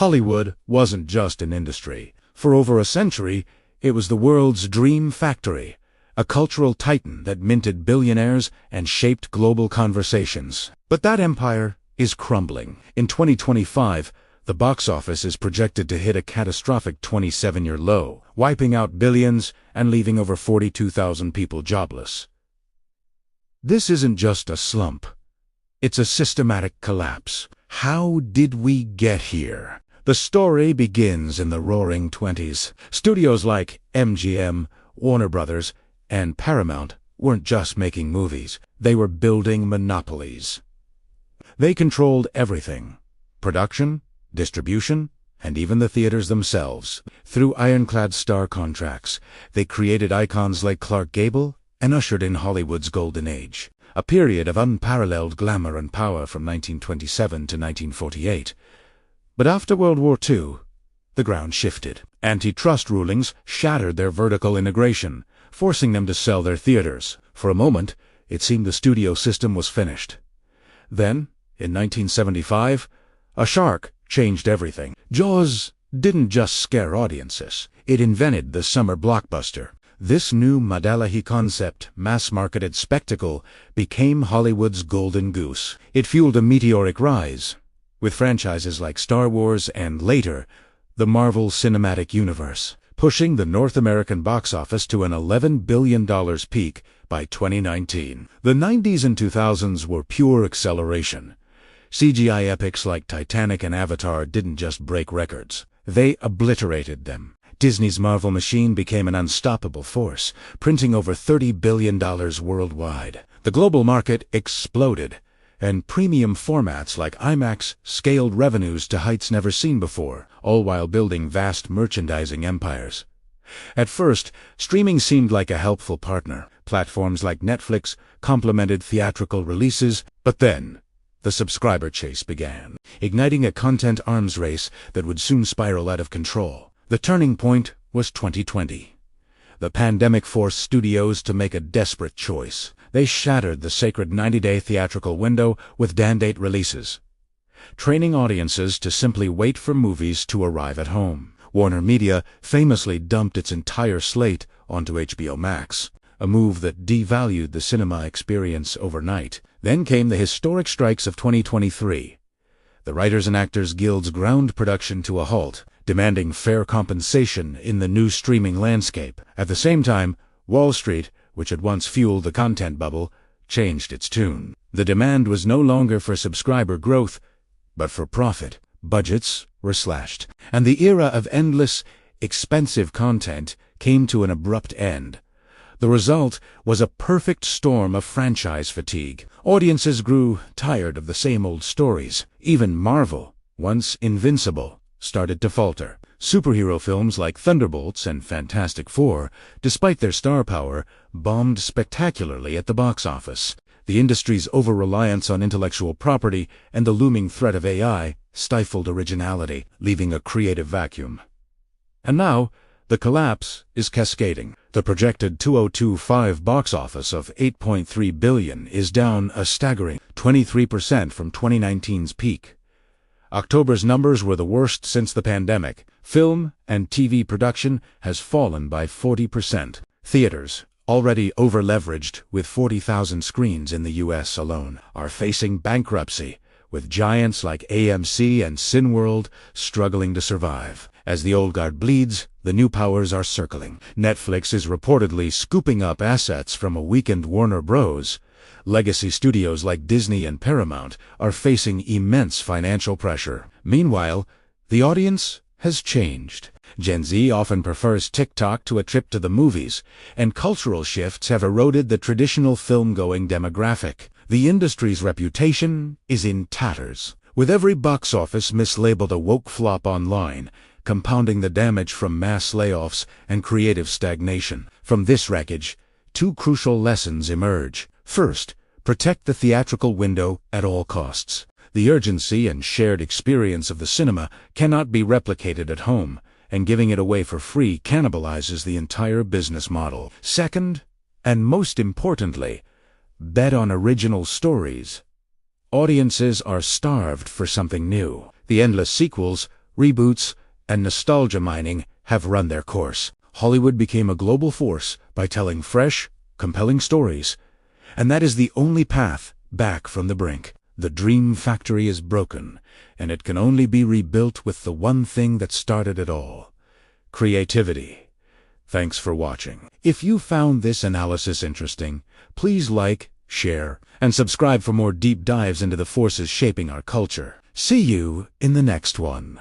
Hollywood wasn't just an industry. For over a century, it was the world's dream factory, a cultural titan that minted billionaires and shaped global conversations. But that empire is crumbling. In 2025, the box office is projected to hit a catastrophic 27-year low, wiping out billions and leaving over 42,000 people jobless. This isn't just a slump. It's a systematic collapse. How did we get here? The story begins in the Roaring '20s. Studios like MGM, Warner Brothers, and Paramount weren't just making movies. They were building monopolies. They controlled everything: production, distribution, and even the theaters themselves. Through ironclad star contracts, they created icons like Clark Gable and ushered in Hollywood's golden age, a period of unparalleled glamour and power from 1927 to 1948. But after World War II, the ground shifted. Antitrust rulings shattered their vertical integration, forcing them to sell their theaters. For a moment, it seemed the studio system was finished. Then, in 1975, a shark changed everything. Jaws didn't just scare audiences. It invented the summer blockbuster. This new modality concept, mass-marketed spectacle, became Hollywood's golden goose. It fueled a meteoric rise, with franchises like Star Wars and, later, the Marvel Cinematic Universe, pushing the North American box office to an $11 billion peak by 2019. The 90s and 2000s were pure acceleration. CGI epics like Titanic and Avatar didn't just break records. They obliterated them. Disney's Marvel machine became an unstoppable force, printing over $30 billion worldwide. The global market exploded, and premium formats like IMAX scaled revenues to heights never seen before, all while building vast merchandising empires. At first, streaming seemed like a helpful partner. Platforms like Netflix complemented theatrical releases, but then the subscriber chase began, igniting a content arms race that would soon spiral out of control. The turning point was 2020. The pandemic forced studios to make a desperate choice. They shattered the sacred 90-day theatrical window with dan-date releases, training audiences to simply wait for movies to arrive at home. Warner Media famously dumped its entire slate onto HBO Max, a move that devalued the cinema experience overnight. Then came the historic strikes of 2023. The Writers and Actors Guild's ground production to a halt, demanding fair compensation in the new streaming landscape. At the same time, Wall Street, which had once fueled the content bubble, changed its tune. The demand was no longer for subscriber growth, but for profit. Budgets were slashed, and the era of endless, expensive content came to an abrupt end. The result was a perfect storm of franchise fatigue. Audiences grew tired of the same old stories. Even Marvel, once invincible, started to falter. Superhero films like Thunderbolts and Fantastic Four, despite their star power, bombed spectacularly at the box office. The industry's over-reliance on intellectual property and the looming threat of AI stifled originality, leaving a creative vacuum. And now, the collapse is cascading. The projected 2025 box office of $8.3 billion is down a staggering 23% from 2019's peak. October's numbers were the worst since the pandemic. Film and TV production has fallen by 40%. Theaters, already over-leveraged with 40,000 screens in the U.S. alone, are facing bankruptcy, with giants like AMC and Cineworld struggling to survive. As the old guard bleeds, the new powers are circling. Netflix is reportedly scooping up assets from a weakened Warner Bros. Legacy studios like Disney and Paramount are facing immense financial pressure. Meanwhile, the audience has changed. Gen Z often prefers TikTok to a trip to the movies, and cultural shifts have eroded the traditional film-going demographic. The industry's reputation is in tatters, with every box office mislabeled a woke flop online, compounding the damage from mass layoffs and creative stagnation. From this wreckage, two crucial lessons emerge. First, protect the theatrical window at all costs. The urgency and shared experience of the cinema cannot be replicated at home, and giving it away for free cannibalizes the entire business model. Second, and most importantly, bet on original stories. Audiences are starved for something new. The endless sequels, reboots, and nostalgia mining have run their course. Hollywood became a global force by telling fresh, compelling stories, and that is the only path back from the brink. The dream factory is broken, and it can only be rebuilt with the one thing that started it all: creativity. Thanks for watching. If you found this analysis interesting, please like, share, and subscribe for more deep dives into the forces shaping our culture. See you in the next one.